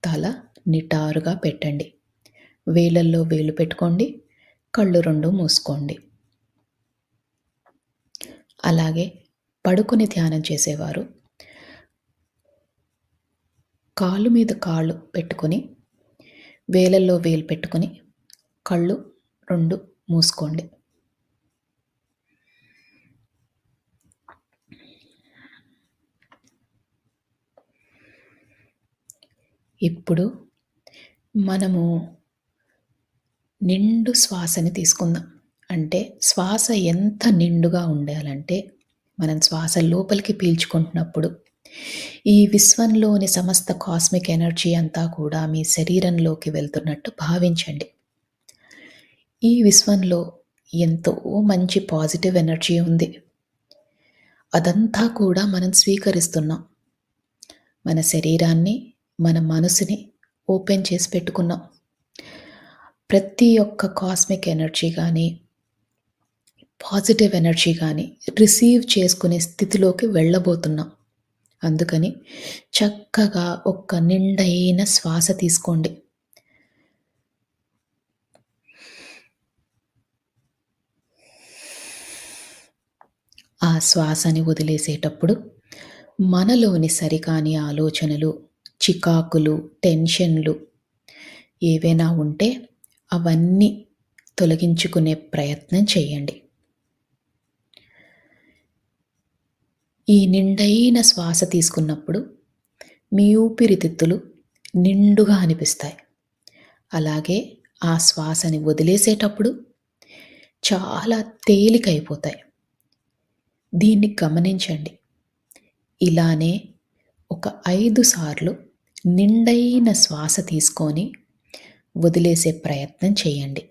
తల నిటారుగా పెట్టండి. వేలల్లో వేలు పెట్టుకోండి. కళ్ళు 2 మూసుకోండి. అలాగే పడుకొని ధ్యానం చేసేవారు కాళ్ళు మీద కాళ్ళు పెట్టుకొని వేలల్లో వేలు పెట్టుకొని కళ్ళు 2 మూసుకోండి. ఇప్పుడు మనము నిండు శ్వాసని తీసుకుందాం. అంటే శ్వాస ఎంత నిండుగా ఉండాలంటే, మనం శ్వాస లోపలికి పీల్చుకుంటున్నప్పుడు, ఈ విశ్వంలోని సమస్త కాస్మిక్ ఎనర్జీ అంతా కూడా మీ శరీరంలోకి వెళ్తున్నట్టు భావించండి. ఈ విశ్వంలో ఎంతో మంచి పాజిటివ్ ఎనర్జీ ఉంది. అదంతా కూడా మనం స్వీకరిస్తున్నాం. మన శరీరాన్ని, మన మనసుని ఓపెన్ చేసి పెట్టుకున్నాం. ప్రతి ఒక్క కాస్మిక్ ఎనర్జీ గానీ, పాజిటివ్ ఎనర్జీ గానీ రిసీవ్ చేసుకునే స్థితిలోకి వెళ్ళబోతున్నాం. అందుకని చక్కగా ఒక్క నిండైన శ్వాస తీసుకోండి. ఆ శ్వాసని వదిలేసేటప్పుడు మనలోని సరికాని ఆలోచనలు, చికాకులు, టెన్షన్లు ఏవైనా ఉంటే అవన్నీ తొలగించుకునే ప్రయత్నం చేయండి. ఈ నిండైన శ్వాస తీసుకున్నప్పుడు మీ ఊపిరితిత్తులు నిండుగా అనిపిస్తాయి. అలాగే ఆ శ్వాసని వదిలేసేటప్పుడు చాలా తేలికైపోతాయి. దీన్ని గమనించండి. ఇలానే ఒక 5 సార్లు నిండైన శ్వాస తీసుకొని వదిలేసే ప్రయత్నం చేయండి.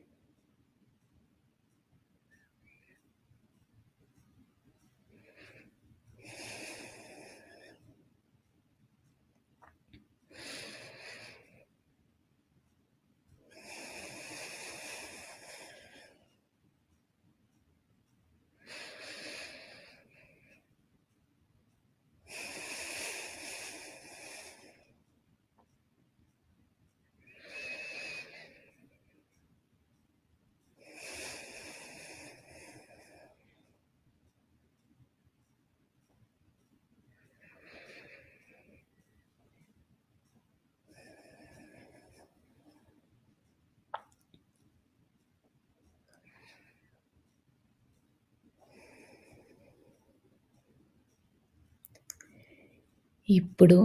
ఇప్పుడు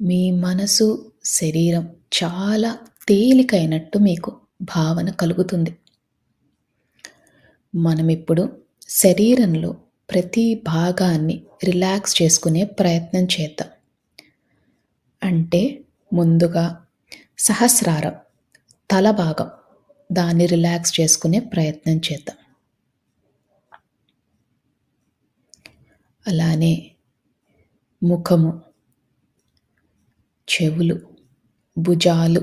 మీ మనసు, శరీరం చాలా తేలికైనట్టు మీకు భావన కలుగుతుంది. మనమిప్పుడు శరీరంలో ప్రతి భాగాన్ని రిలాక్స్ చేసుకునే ప్రయత్నం చేద్దాం. అంటే ముందుగా సహస్రారం, తల భాగం, దాన్ని రిలాక్స్ చేసుకునే ప్రయత్నం చేద్దాం. అలానే ముఖము, చెవులు, భుజాలు,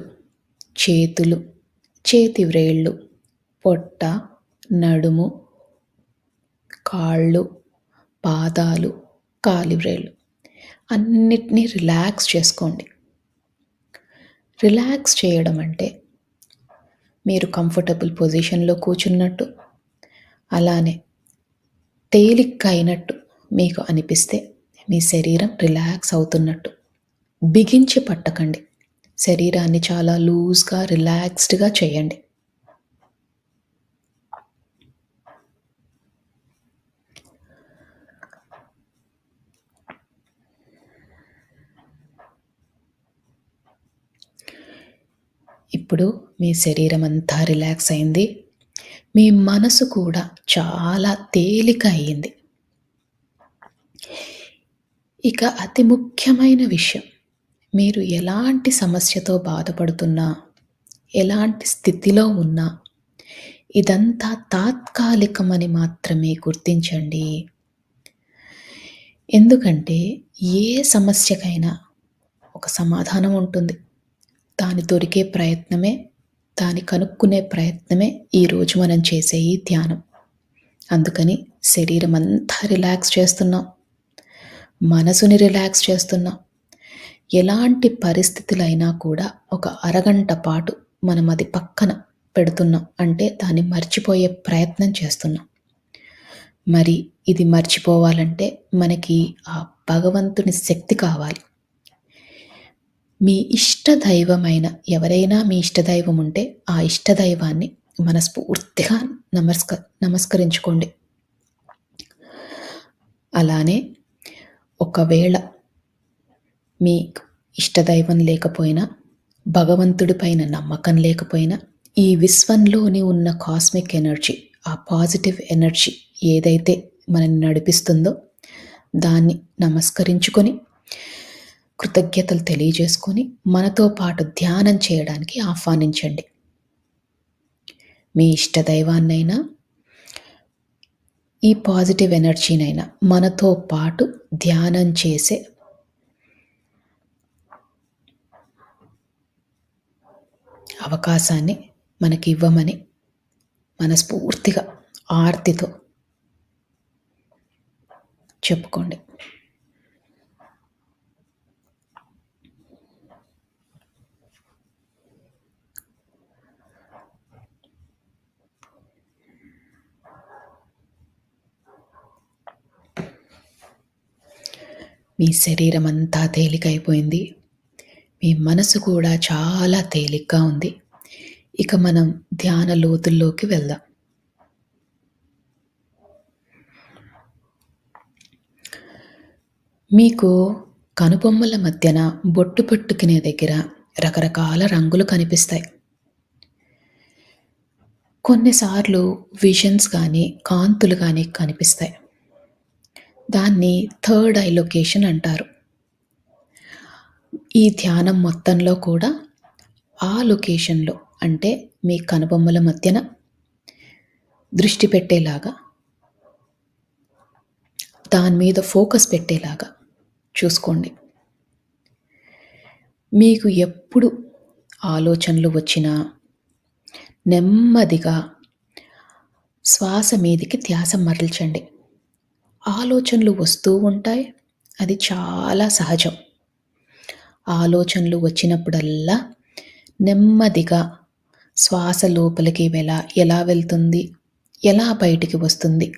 చేతులు, చేతి వ్రేళ్ళు, పొట్ట, నడుము, కాళ్ళు, పాదాలు, కాలి వ్రేళ్ళు అన్నిటినీ రిలాక్స్ చేసుకోండి. రిలాక్స్ చేయడం అంటే మీరు కంఫర్టబుల్ పొజిషన్లో కూర్చున్నట్టు, అలానే తేలిగ్గా అయినట్టు మీకు అనిపిస్తే మీ శరీరం రిలాక్స్ అవుతున్నట్టు. బిగించి పట్టకండి. శరీరాన్ని చాలా లూజ్‌గా, రిలాక్స్డ్‌గా చేయండి. ఇప్పుడు మీ శరీరం అంతా రిలాక్స్ అయింది. మీ మనసు కూడా చాలా తేలిక అయింది. ఇక అతి ముఖ్యమైన విషయం, మీరు ఎలాంటి సమస్యతో బాధపడుతున్నా, ఎలాంటి స్థితిలో ఉన్నా, ఇదంతా తాత్కాలికమని మాత్రమే గుర్తించండి. ఎందుకంటే ఏ సమస్యకైనా ఒక సమాధానం ఉంటుంది. దాని దొరికే ప్రయత్నమే, దాన్ని కనుక్కునే ప్రయత్నమే ఈరోజు మనం చేసే ఈ ధ్యానం. అందుకని శరీరం అంతా రిలాక్స్ చేస్తున్నాం. మనసుని రిలాక్స్ చేస్తున్నాం. ఎలాంటి పరిస్థితులైనా కూడా ఒక అరగంట పాటు మనం అది పక్కన పెడుతున్నాం. అంటే దాన్ని మర్చిపోయే ప్రయత్నం చేస్తున్నాం. మరి ఇది మర్చిపోవాలంటే మనకి ఆ భగవంతుని శక్తి కావాలి. మీ ఇష్టదైవమైన ఎవరైనా మీ ఇష్టదైవం ఉంటే, ఆ ఇష్టదైవాన్ని మనస్ఫూర్తిగా నమస్క నమస్కరించుకోండి. అలానే ఒకవేళ మీకు ఇష్టదైవం లేకపోయినా, భగవంతుడి పైన నమ్మకం లేకపోయినా, ఈ విశ్వంలోని ఉన్న కాస్మిక్ ఎనర్జీ, ఆ పాజిటివ్ ఎనర్జీ ఏదైతే మనల్ని నడిపిస్తుందో, దాన్ని నమస్కరించుకొని, కృతజ్ఞతలు తెలియజేసుకొని, మనతో పాటు ధ్యానం చేయడానికి ఆహ్వానించండి. మీ ఇష్టదైవాన్నైనా, ఈ పాజిటివ్ ఎనర్జీనైనా మనతో పాటు ధ్యానం చేసే అవకాశాన్ని మనకివ్వమని మనస్ఫూర్తిగా ఆర్తితో చెప్పుకోండి. మీ శరీరం అంతా తేలికైపోయింది. మీ మనసు కూడా చాలా తేలిగ్గా ఉంది. ఇక మనం ధ్యాన లోతుల్లోకి వెళ్దాం. మీకు కనుబొమ్మల మధ్యన బొట్టు పెట్టుకునే దగ్గర రకరకాల రంగులు కనిపిస్తాయి. కొన్నిసార్లు విజన్స్ కానీ, కాంతులు కానీ కనిపిస్తాయి. దాన్ని థర్డ్ ఐ లొకేషన్ అంటారు. ఈ ధ్యానం మొత్తంలో కూడా ఆ లొకేషన్‌లో అంటే మీ కనుబొమ్మల మధ్యన దృష్టి పెట్టేలాగా, దాని మీద ఫోకస్ పెట్టేలాగా చూసుకోండి. మీకు ఎప్పుడు ఆలోచనలు వచ్చినా నెమ్మదిగా శ్వాస మీదికి ధ్యాస మరల్చండి. ఆలోచనలు వస్తూ ఉంటాయి. అది చాలా సహజం. ఆలోచనలు వచ్చినప్పుడల్లా నెమ్మదిగా శ్వాస లోపలికి ఎలా వెళ్తుంది, ఎలా బయటికి వస్తుంది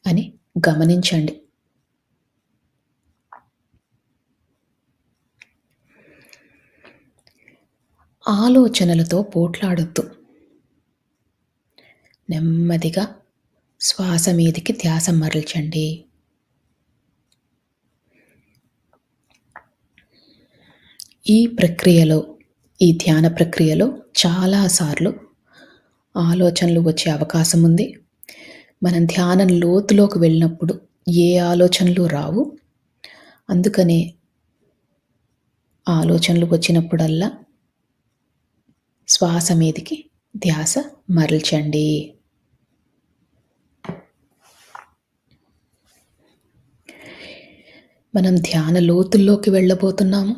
అని గమనించండి. ఆలోచనలతో పోట్లాడొద్దు. నెమ్మదిగా శ్వాస మీదికి ధ్యాస మరల్చండి. ఈ ప్రక్రియలో, ఈ ధ్యాన ప్రక్రియలో చాలాసార్లు ఆలోచనలు వచ్చే అవకాశం ఉంది. మనం ధ్యానం లోతులోకి వెళ్ళినప్పుడు ఏ ఆలోచనలు రావు. అందుకనే ఆలోచనలు వచ్చినప్పుడల్లా శ్వాస మీదికి ధ్యాస మరల్చండి. మనం ధ్యాన లోతుల్లోకి వెళ్ళబోతున్నాము.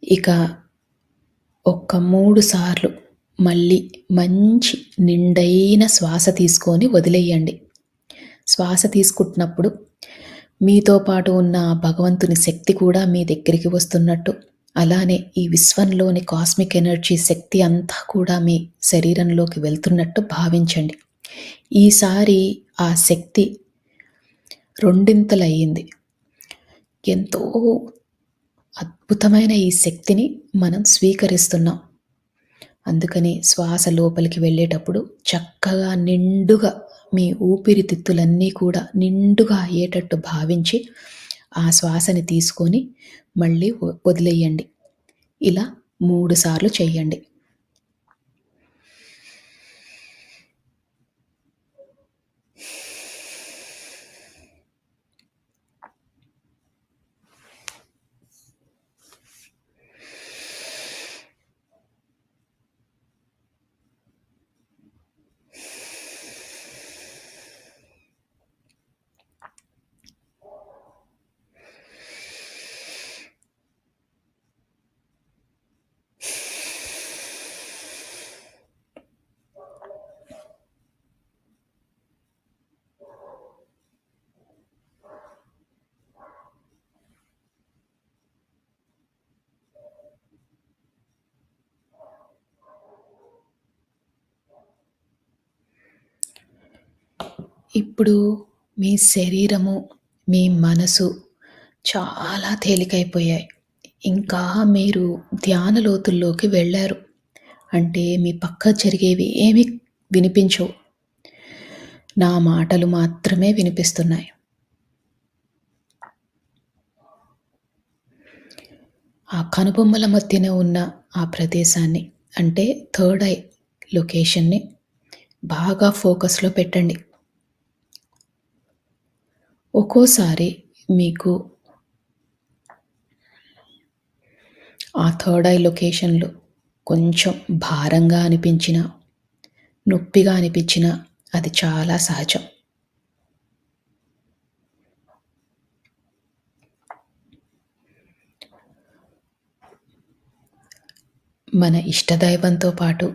ఇక ఒక్క 3 సార్లు మళ్ళీ మంచి నిండైన శ్వాస తీసుకొని వదిలేయండి. శ్వాస తీసుకుంటున్నప్పుడు మీతో పాటు ఉన్న భగవంతుని శక్తి కూడా మీ దగ్గరికి వస్తున్నట్టు, అలానే ఈ విశ్వంలోని కాస్మిక్ ఎనర్జీ శక్తి అంతా కూడా మీ శరీరంలోకి వెళ్తున్నట్టు భావించండి. ఈసారి ఆ శక్తి రెండింతలయ్యింది. ఎంతో అద్భుతమైన ఈ శక్తిని మనం స్వీకరిస్తున్నాం. అందుకని శ్వాస లోపలికి వెళ్ళేటప్పుడు చక్కగా నిండుగా మీ ఊపిరితిత్తులన్నీ కూడా నిండుగా అయ్యేటట్టు భావించి ఆ శ్వాసని తీసుకొని మళ్ళీ వదిలేయండి. ఇలా 3 సార్లు చెయ్యండి. ఇప్పుడు మీ శరీరము, మీ మనసు చాలా తేలికైపోయాయి. ఇంకా మీరు ధ్యాన లోతుల్లోకి వెళ్లారు. అంటే మీ పక్క జరిగేవి ఏమి వినిపించవు. నా మాటలు మాత్రమే వినిపిస్తున్నాయి. ఆ కనుబొమ్మల మధ్యన ఉన్న ఆ ప్రదేశాన్ని అంటే థర్డ్ ఐ లొకేషన్‌ని బాగా ఫోకస్‌లో పెట్టండి. ఒక్కోసారి మీకు ఆ థర్డ్ ఐ లొకేషన్‌లో కొంచెం భారంగా అనిపించినా, నొప్పిగా అనిపించినా అది చాలా సహజం. మన ఇష్టదైవంతో పాటు,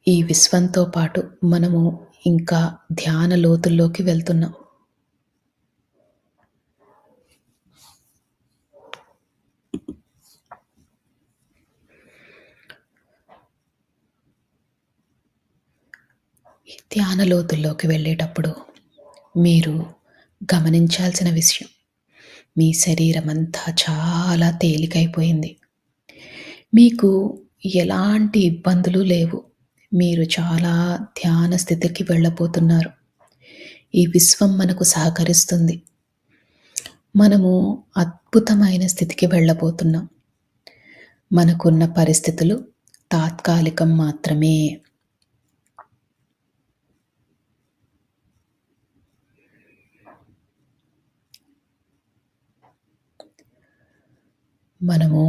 ఈ విశ్వంతో పాటు మనము ఇంకా ధ్యాన లోతుల్లోకి వెళ్తున్నాం. ఈ ధ్యాన లోతుల్లోకి వెళ్ళేటప్పుడు మీరు గమనించాల్సిన విషయం, మీ శరీరమంతా చాలా తేలికైపోయింది. మీకు ఎలాంటి ఇబ్బందులు లేవు. మీరు చాలా ధ్యాన స్థితికి వెళ్ళబోతున్నారు. ఈ విశ్వం మనకు సహకరిస్తుంది. మనము అద్భుతమైన స్థితికి వెళ్ళబోతున్నాం. మనకున్న పరిస్థితులు తాత్కాలికం మాత్రమే. మనము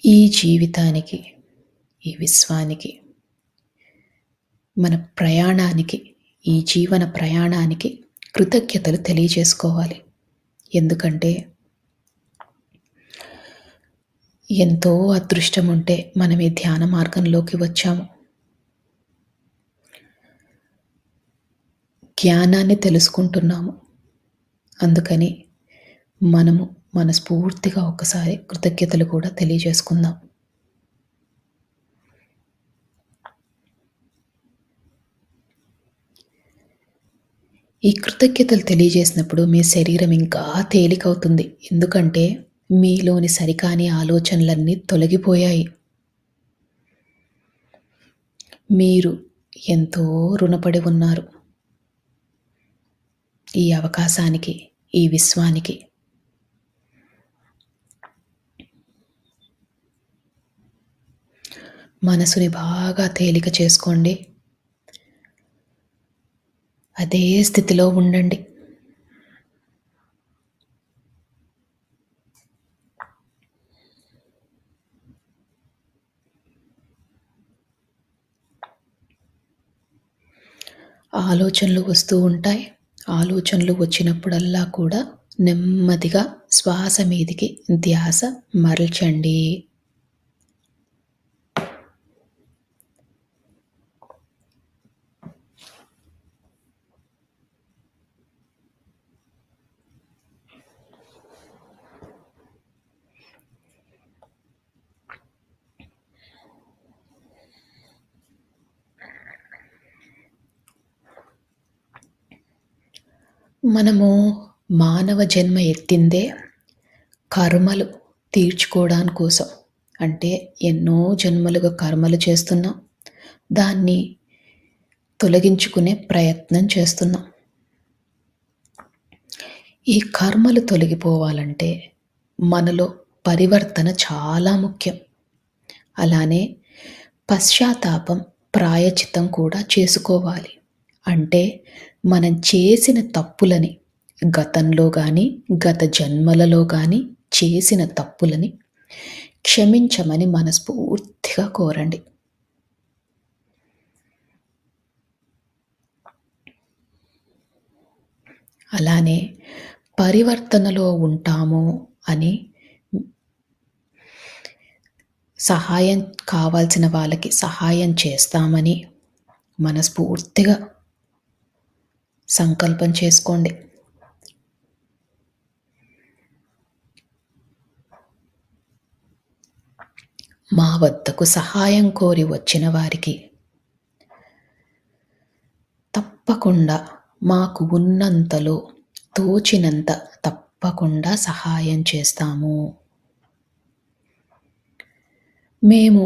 ఈ జీవితానికి, ఈ విశ్వానికి, మన ప్రయాణానికి, ఈ జీవన ప్రయాణానికి కృతజ్ఞతలు తెలియజేసుకోవాలి. ఎందుకంటే ఎంతో అదృష్టం ఉంటే మనం ఈ ధ్యాన మార్గంలోకి వచ్చాము. జ్ఞానాన్ని తెలుసుకుంటున్నాము. అందుకని మనము మనస్ఫూర్తిగా ఒకసారి కృతజ్ఞతలు కూడా తెలియజేసుకుందాం. ఈ కృతజ్ఞతలు తెలియజేసినప్పుడు మీ శరీరం ఇంకా తేలికవుతుంది. ఎందుకంటే మీలోని సరికాని ఆలోచనలన్నీ తొలగిపోయాయి. మీరు ఎంతో రుణపడి ఉన్నారు ఈ అవకాశానికి, ఈ విశ్వానికి. మనసుని బాగా తేలిక చేసుకోండి. అదే స్థితిలో ఉండండి. ఆలోచనలు వస్తూ ఉంటాయి. ఆలోచనలు వచ్చినప్పుడల్లా కూడా నెమ్మదిగా శ్వాస మీదికి ధ్యాస మరల్చండి. మనము మానవ జన్మ ఎత్తిందే కర్మలు తీర్చుకోవడాని కోసం. అంటే ఎన్నో జన్మలుగా కర్మలు చేస్తున్నాం. దాన్ని తొలగించుకునే ప్రయత్నం చేస్తున్నాం. ఈ కర్మలు తొలగిపోవాలంటే మనలో పరివర్తన చాలా ముఖ్యం. అలానే పశ్చాత్తాపం, ప్రాయశ్చిత్తం కూడా చేసుకోవాలి. అంటే మనం చేసిన తప్పులని గతంలో గానీ, గత జన్మలలో గానీ చేసిన తప్పులని క్షమించమని మనస్ఫూర్తిగా కోరండి. అలానే పరివర్తనలో ఉంటాము అని సహాయం కావాల్సిన వాళ్ళకి సహాయం చేస్తామని మనస్ఫూర్తిగా సంకల్పం చేసుకోండి. మా వద్దకు సహాయం కోరి వచ్చిన వారికి తప్పకుండా మాకు ఉన్నంతలో తోచినంత తప్పకుండా సహాయం చేస్తాము. మేము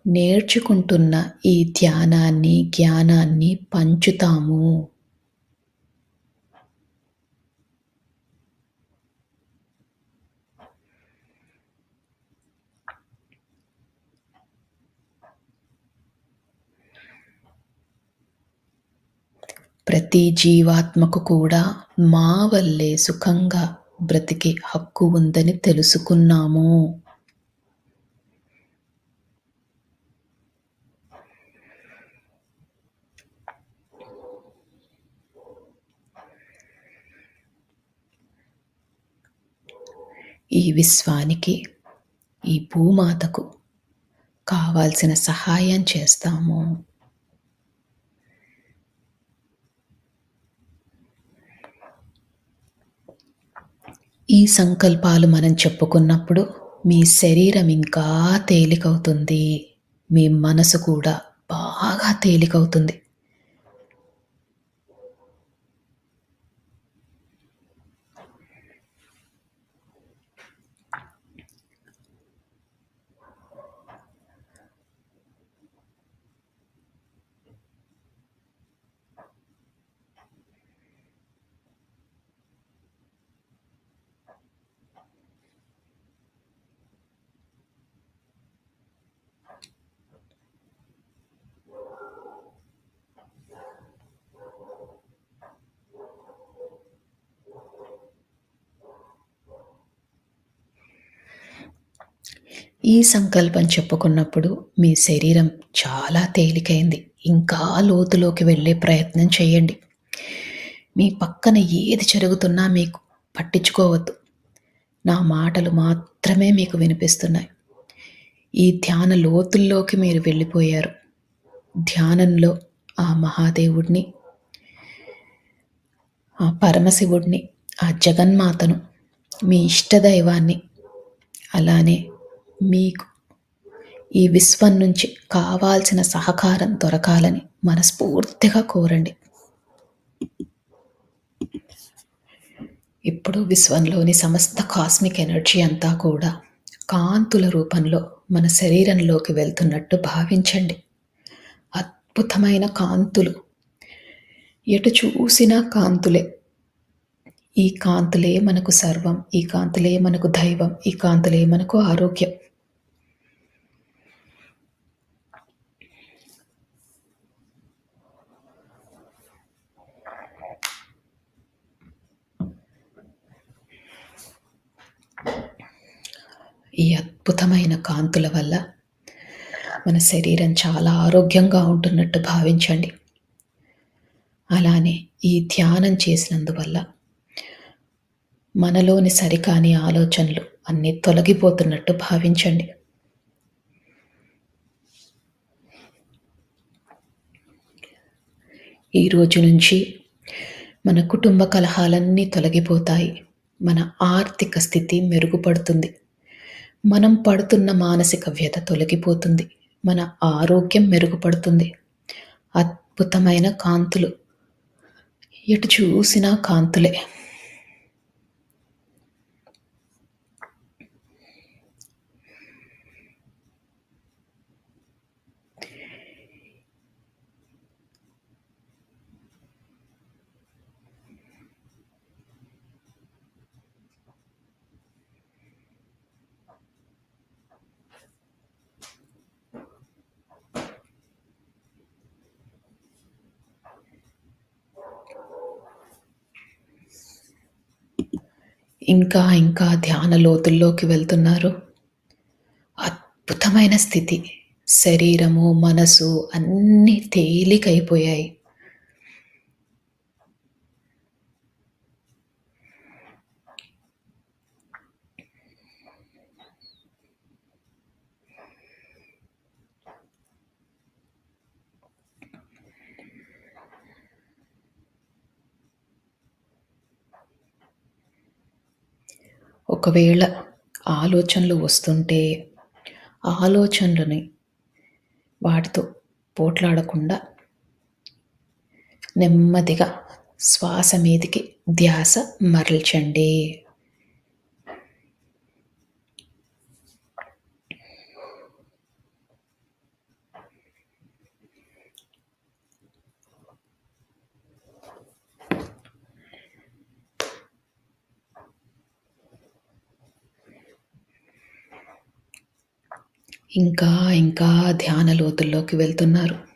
నేర్చుకుంటున్న ఈ ధ్యానాన్ని, జ్ఞానాన్ని పంచుతాము. ప్రతి జీవాత్మకు కూడా మా వల్లే సుఖంగా బ్రతికే హక్కు ఉందని తెలుసుకున్నాము. ఈ విశ్వానికి, ఈ భూమాతకు కావాల్సిన సహాయం చేస్తాము. ఈ సంకల్పాలు మనం చెప్పుకున్నప్పుడు మీ శరీరం ఇంకా తేలికవుతుంది. మీ మనసు కూడా బాగా తేలికవుతుంది. ఈ సంకల్పం చెప్పుకున్నప్పుడు మీ శరీరం చాలా తేలికైంది. ఇంకా లోతులోకి వెళ్ళే ప్రయత్నం చేయండి. మీ పక్కన ఏది జరుగుతున్నా మీకు పట్టించుకోవద్దు. నా మాటలు మాత్రమే మీకు వినిపిస్తున్నాయి. ఈ ధ్యాన లోతుల్లోకి మీరు వెళ్ళిపోయారు. ధ్యానంలో ఆ మహాదేవుడిని, ఆ పరమశివుడిని, ఆ జగన్మాతను, మీ ఇష్టదైవాన్ని, అలానే మీకు ఈ విశ్వం నుంచి కావాల్సిన సహకారం దొరకాలని మనస్ఫూర్తిగా కోరండి. ఇప్పుడు విశ్వంలోని సమస్త కాస్మిక్ ఎనర్జీ అంతా కూడా కాంతుల రూపంలో మన శరీరంలోకి వెళ్తున్నట్టు భావించండి. అద్భుతమైన కాంతులు, ఎటు చూసినా కాంతులే. ఈ కాంతులే మనకు సర్వం, ఈ కాంతులే మనకు దైవం, ఈ కాంతులే మనకు ఆరోగ్యం. ఈ అద్భుతమైన కాంతుల వల్ల మన శరీరం చాలా ఆరోగ్యంగా ఉంటున్నట్టు భావించండి. అలానే ఈ ధ్యానం చేసినందువల్ల మనలోని సరికాని ఆలోచనలు అన్నీ తొలగిపోతున్నట్టు భావించండి. ఈ రోజు నుంచి మన కుటుంబ కలహాలన్నీ తొలగిపోతాయి. మన ఆర్థిక స్థితి మెరుగుపడుతుంది. మనం పడుతున్న మానసిక వ్యధ తొలగిపోతుంది. మన ఆరోగ్యం మెరుగుపడుతుంది. అద్భుతమైన కాంతులు, ఎటు చూసినా కాంతులే. ఇంకా ఇంకా ధ్యాన లోతుల్లోకి వెళ్తున్నారు. అద్భుతమైన స్థితి, శరీరము, మనసు అన్నీ తేలికైపోయాయి. ఒకవేళ ఆలోచనలు వస్తుంటే ఆలోచనలని వాటితో పోట్లాడకుండా నెమ్మదిగా శ్వాస మీదికి ధ్యాస మరల్చండి. ఇంకా, ఇంకా ధ్యాన లోతుల్లోకి వెళ్తున్నారు.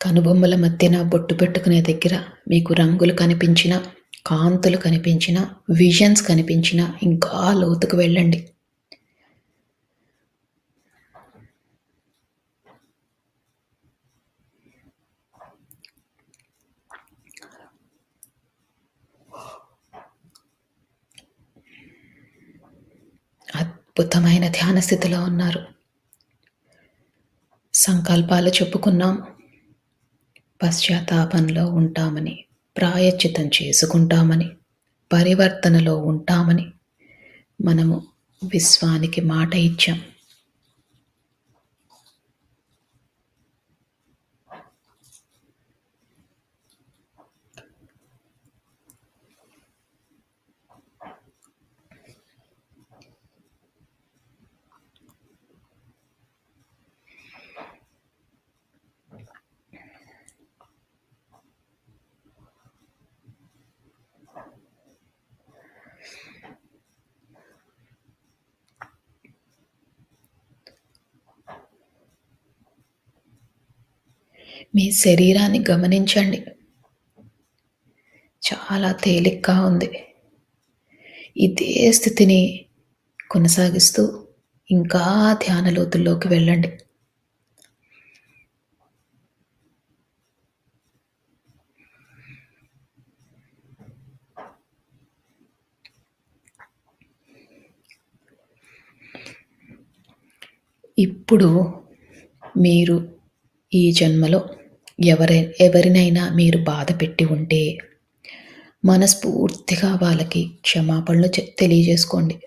కనుబొమ్మల మధ్యన బొట్టు పెట్టుకునే దగ్గర మీకు రంగులు కనిపించినా, కాంతులు కనిపించినా, విజన్స్ కనిపించినా ఇంకా లోతుకు వెళ్ళండి. అద్భుతమైన ధ్యాన స్థితిలో ఉన్నారు. సంకల్పాలు చెప్పుకున్నాం. పశ్చాత్తాపంలో ఉంటామని, ప్రాయశ్చిత్తం చేసుకుంటామని, పరివర్తనలో ఉంటామని మనము విశ్వానికి మాట ఇచ్చాం. మీ శరీరాన్ని గమనించండి. చాలా తేలిగ్గా ఉంది. ఇదే స్థితిని కొనసాగిస్తూ ఇంకా ధ్యాన లోతుల్లోకి వెళ్ళండి. ఇప్పుడు మీరు ఈ జన్మలో ఎవరినైనా మీరు బాధ పెట్టి ఉంటే మనస్ఫూర్తిగా వాళ్ళకి క్షమాపణలు తెలియజేసుకోండి.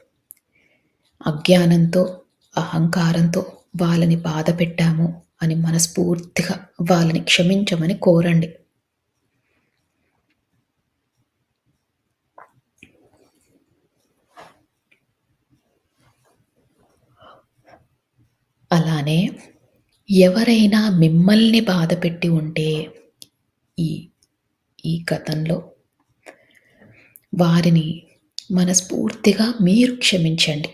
అజ్ఞానంతో, అహంకారంతో వాళ్ళని బాధ పెట్టాము అని మనస్ఫూర్తిగా వాళ్ళని క్షమించమని కోరండి. అలానే ఎవరైనా మిమ్మల్ని బాధపెట్టి ఉంటే ఈ ఈ గతంలో వారిని మనస్ఫూర్తిగా మీరు క్షమించండి.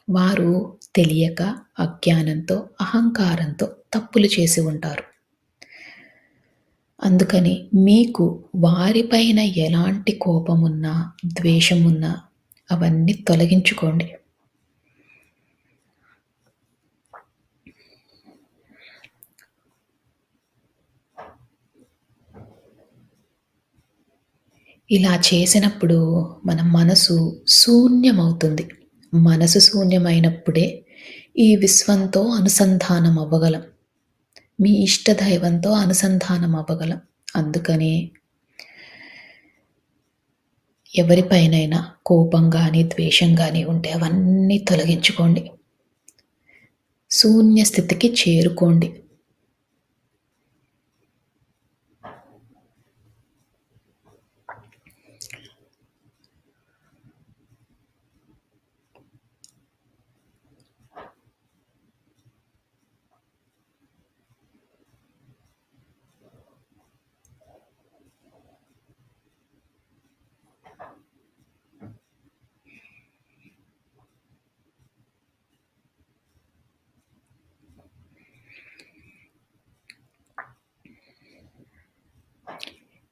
వారు తెలియక, అజ్ఞానంతో, అహంకారంతో తప్పులు చేసి ఉంటారు. అందుకని మీకు వారిపైన ఎలాంటి కోపమున్నా, ద్వేషమున్నా అవన్నీ తొలగించుకోండి. ఇలా చేసినప్పుడు మన మనసు శూన్యమవుతుంది. మనసు శూన్యమైనప్పుడే ఈ విశ్వంతో అనుసంధానం అవ్వగలం. మీ ఇష్ట దైవంతో అనుసంధానం అవ్వగలం. అందుకనే ఎవరిపైనైనా కోపం గాని, ద్వేషం గాని ఉంటే అవన్నీ తొలగించుకోండి. శూన్య స్థితికి చేరుకోండి.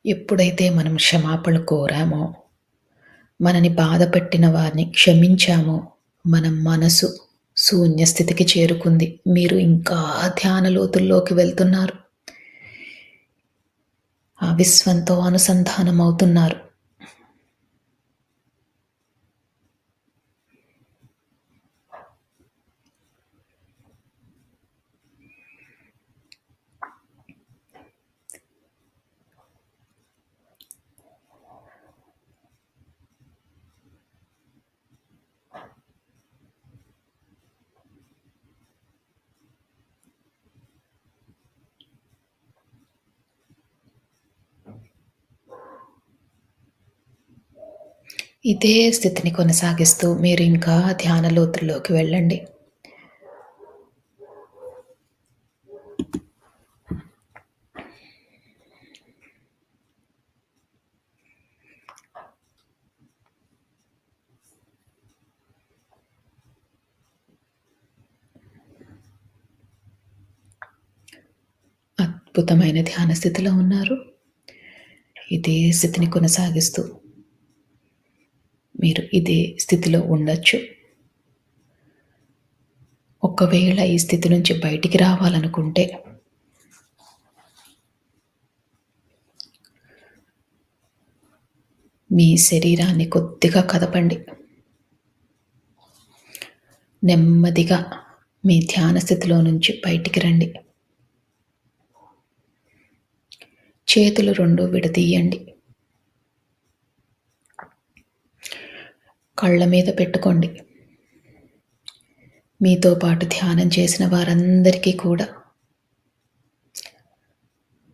ఎప్పుడైతే మనం క్షమాపణ కోరామో, మనని బాధపెట్టిన వారిని క్షమించామో, మన మనసు శూన్య స్థితికి చేరుకుంది. మీరు ఇంకా ధ్యాన లోతుల్లోకి వెళ్తున్నారు. ఆ విశ్వంతో అనుసంధానం అవుతున్నారు. ఇదే స్థితిని కొనసాగిస్తూ మీరింకా ధ్యాన లోతుల్లోకి వెళ్ళండి. అద్భుతమైన ధ్యాన స్థితిలో ఉన్నారు. ఇదే స్థితిని కొనసాగిస్తూ మీరు ఇదే స్థితిలో ఉండొచ్చు. ఒకవేళ ఈ స్థితి నుంచి బయటికి రావాలనుకుంటే మీ శరీరాన్ని కొద్దిగా కదపండి. నెమ్మదిగా మీ ధ్యాన స్థితిలో నుంచి బయటికి రండి. చేతులు 2 విడదీయండి. కళ్ళ మీద పెట్టుకోండి. మీతో పాటు ధ్యానం చేసిన వారందరికీ కూడా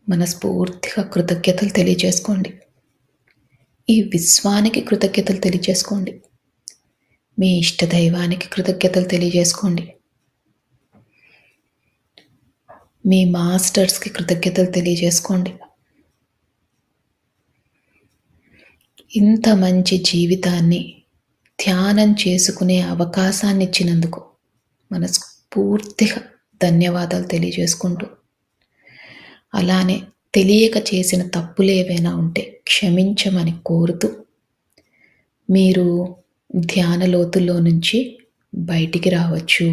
మనస్ఫూర్తిగా కృతజ్ఞతలు తెలియజేసుకోండి. ఈ విశ్వానికి కృతజ్ఞతలు తెలియజేసుకోండి. మీ ఇష్టదైవానికి కృతజ్ఞతలు తెలియజేసుకోండి. మీ మాస్టర్స్‌కి కృతజ్ఞతలు తెలియజేసుకోండి. ఇంత మంచి జీవితాన్ని ధ్యానం చేసుకునే అవకాశాన్ని ఇచ్చినందుకు మనస్ఫూర్తిగా ధన్యవాదాలు తెలియజేసుకుంటూ, అలానే తెలియక చేసిన తప్పులేవైనా ఉంటే క్షమించమని కోరుతూ, మీరు ధ్యాన లోతుల్లో నుంచి బయటికి రావచ్చు.